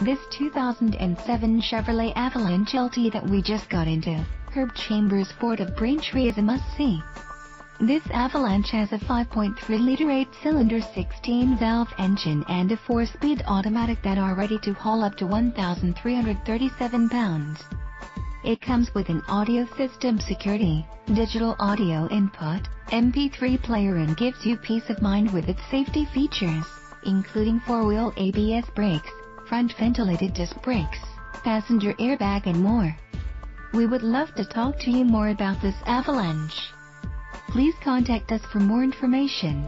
This 2007 Chevrolet Avalanche LT that we just got into, Herb Chambers Ford of Braintree, is a must-see. This Avalanche has a 5.3-liter 8-cylinder 16-valve engine and a 4-speed automatic that are ready to haul up to 1,337 pounds. It comes with an audio system security, digital audio input, MP3 player, and gives you peace of mind with its safety features, including 4-wheel ABS brakes, front ventilated disc brakes, passenger airbag, and more. We would love to talk to you more about this Avalanche. Please contact us for more information.